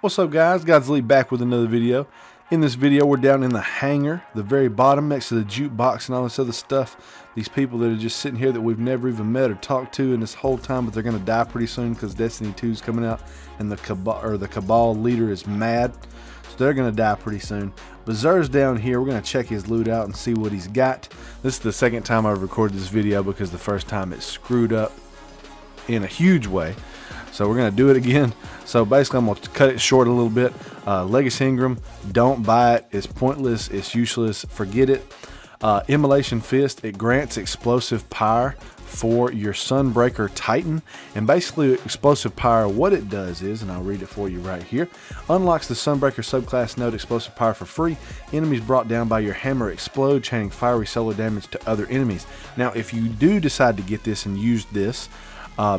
What's up, guys? Godzilla back with another video. In this video, we're down in the hangar, the very bottom next to the jukebox and all this other stuff. These people that are just sitting here that we've never even met or talked to in this whole time, but they're going to die pretty soon because Destiny 2 is coming out and the Cabal leader is mad. So they're going to die pretty soon. Berserk's down here. We're going to check his loot out and see what he's got. This is the second time I've recorded this video because the first time it screwed up in a huge way. So we're going to do it again. So basically I'm going to cut it short a little bit. Legacy Ingram, don't buy it. It's pointless. It's useless. Forget it. Immolation Fist, it grants explosive power for your Sunbreaker Titan. And basically explosive power, what it does is, and I'll read it for you right here, unlocks the Sunbreaker subclass node explosive power for free. Enemies brought down by your hammer explode, chaining fiery solar damage to other enemies. Now if you do decide to get this and use this,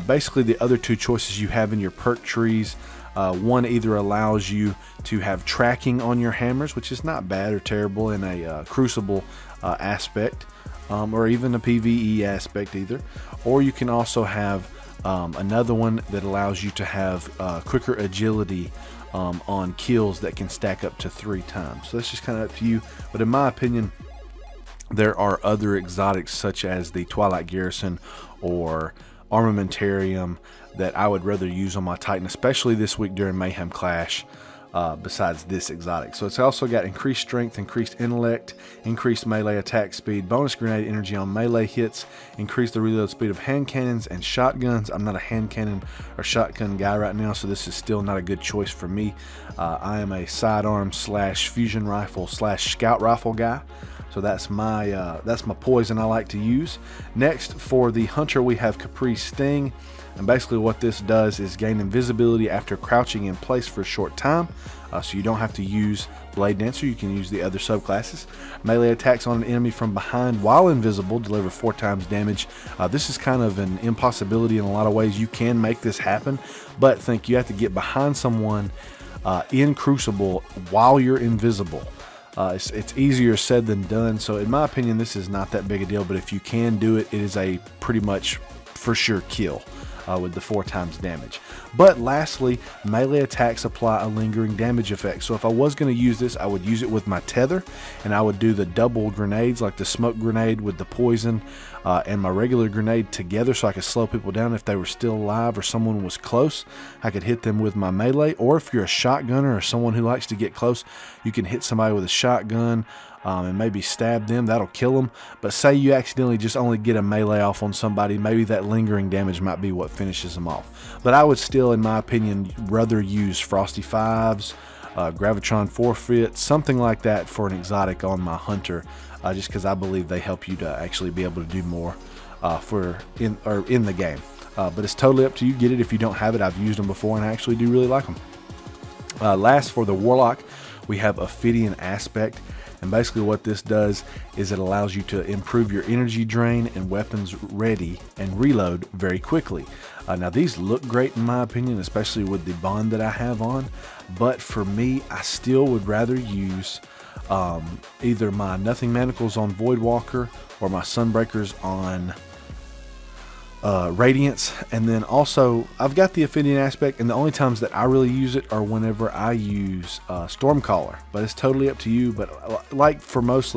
basically the other two choices you have in your perk trees, one either allows you to have tracking on your hammers, which is not bad or terrible in a crucible aspect, or even a PvE aspect either, or you can also have another one that allows you to have quicker agility on kills that can stack up to 3 times. So that's just kind of up to you, but in my opinion there are other exotics such as the Twilight Garrison or Armamentarium that I would rather use on my Titan, especially this week during Mayhem Clash, besides this exotic. So it's also got increased strength, increased intellect, increased melee attack speed, bonus grenade energy on melee hits, increase the reload speed of hand cannons and shotguns. I'm not a hand cannon or shotgun guy right now, so this is still not a good choice for me. I am a sidearm slash fusion rifle slash scout rifle guy. So that's my poison I like to use. Next, for the hunter, we have KHEPRI'S Sting, and basically what this does is gain invisibility after crouching in place for a short time, so you don't have to use Blade Dancer. You can use the other subclasses. Melee attacks on an enemy from behind while invisible deliver 4 times damage. This is kind of an impossibility in a lot of ways. You can make this happen, but think you have to get behind someone in Crucible while you're invisible. It's easier said than done, so in my opinion this is not that big a deal, but if you can do it, it is a pretty much for sure kill with the 4 times damage. But lastly, melee attacks apply a lingering damage effect. So if I was going to use this, I would use it with my tether, and I would do the double grenades, like the smoke grenade with the poison and my regular grenade together, so I could slow people down if they were still alive or someone was close. I could hit them with my melee, or if you're a shotgunner or someone who likes to get close, you can hit somebody with a shotgun and maybe stab them. That'll kill them. But say you accidentally just only get a melee off on somebody, maybe that lingering damage might be what finishes them off. But I would still, in my opinion, rather use Frosty 5s, Gravitron Forfeit, something like that for an exotic on my hunter, just because I believe they help you to actually be able to do more in the game. But it's totally up to you. Get it if you don't have it. I've used them before and I actually do really like them. Last, for the Warlock, we have Ophidian Aspect. And basically what this does is it allows you to improve your energy drain and weapons ready and reload very quickly. Now these look great in my opinion, especially with the bond that I have on, but for me I still would rather use either my Nothing Manacles on Voidwalker or my Sunbreakers on Radiance. And then also I've got the Ophidian Aspect, and the only times that I really use it are whenever I use Stormcaller, but it's totally up to you. But like for most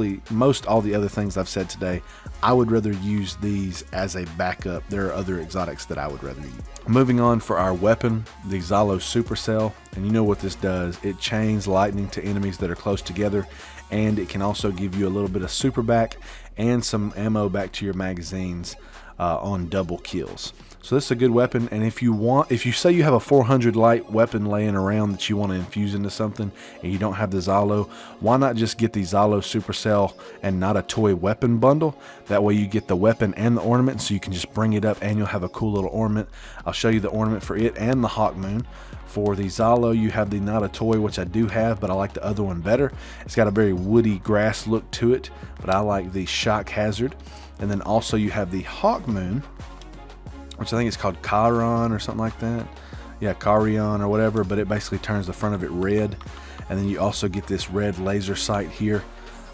all the other things I've said today, I would rather use these as a backup. There are other exotics that I would rather use. Moving on, for our weapon, the Xalo Supercell, and you know what this does. It chains lightning to enemies that are close together, and it can also give you a little bit of super back and some ammo back to your magazines on double kills. So this is a good weapon, and if you say you have a 400 light weapon laying around that you want to infuse into something and you don't have the Xalo, why not just get the Xalo Supercell and not a toy weapon bundle? That way you get the weapon and the ornament, so you can just bring it up and you'll have a cool little ornament. I'll show you the ornament for it and the HawkMoon. For the Xalo, you have the Not a Toy, which I do have, but I like the other one better. It's got a very woody grass look to it, but I like the Shock Hazard. And then also you have the HawkMoon, which I think is called Chiron or something like that. Yeah, Chiron or whatever, but it basically turns the front of it red. And then you also get this red laser sight here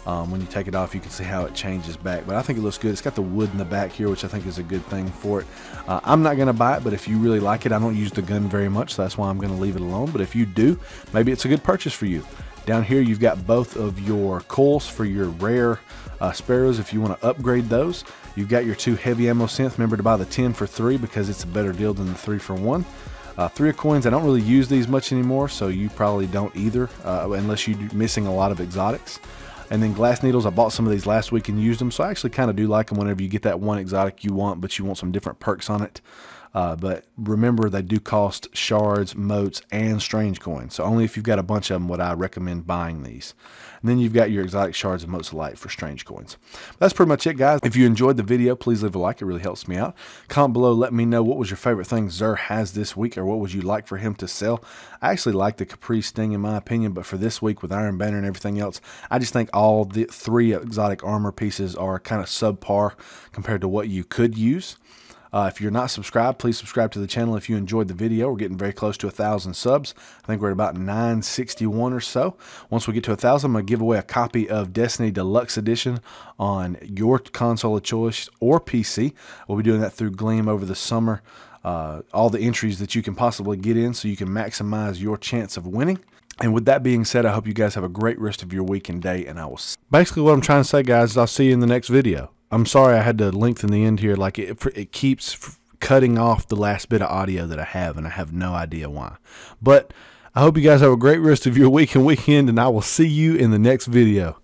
When you take it off, you can see how it changes back, but I think it looks good. It's got the wood in the back here, which I think is a good thing for it. I'm not going to buy it, but if you really like it, I don't use the gun very much, so that's why I'm going to leave it alone. But if you do, maybe it's a good purchase for you. Down here, you've got both of your coils for your rare sparrows if you want to upgrade those. You've got your 2 heavy ammo synths. Remember to buy the 10 for 3 because it's a better deal than the 3 for 1. 3 of coins, I don't really use these much anymore, so you probably don't either, unless you're missing a lot of exotics. And then glass needles, I bought some of these last week and used them, so I actually kind of do like them whenever you get that one exotic you want, but you want some different perks on it. But remember, they do cost shards, motes, and strange coins. So only if you've got a bunch of them would I recommend buying these. And then you've got your exotic shards and motes of light for strange coins. That's pretty much it, guys. If you enjoyed the video, please leave a like. It really helps me out. Comment below. Let me know what was your favorite thing Xur has this week, or what would you like for him to sell. I actually like the KHEPRI'S Sting in my opinion, but for this week with Iron Banner and everything else, I just think all the 3 exotic armor pieces are kind of subpar compared to what you could use. If you're not subscribed, please subscribe to the channel if you enjoyed the video. We're getting very close to 1,000 subs. I think we're at about 961 or so. Once we get to 1,000, I'm going to give away a copy of Destiny Deluxe Edition on your console of choice or PC. We'll be doing that through Gleam over the summer. All the entries that you can possibly get in so you can maximize your chance of winning. And with that being said, I hope you guys have a great rest of your week and day, and I will... Basically what I'm trying to say, guys, is I'll see you in the next video. I'm sorry I had to lengthen the end here. Like it keeps cutting off the last bit of audio that I have, and I have no idea why. But I hope you guys have a great rest of your week and weekend, and I will see you in the next video.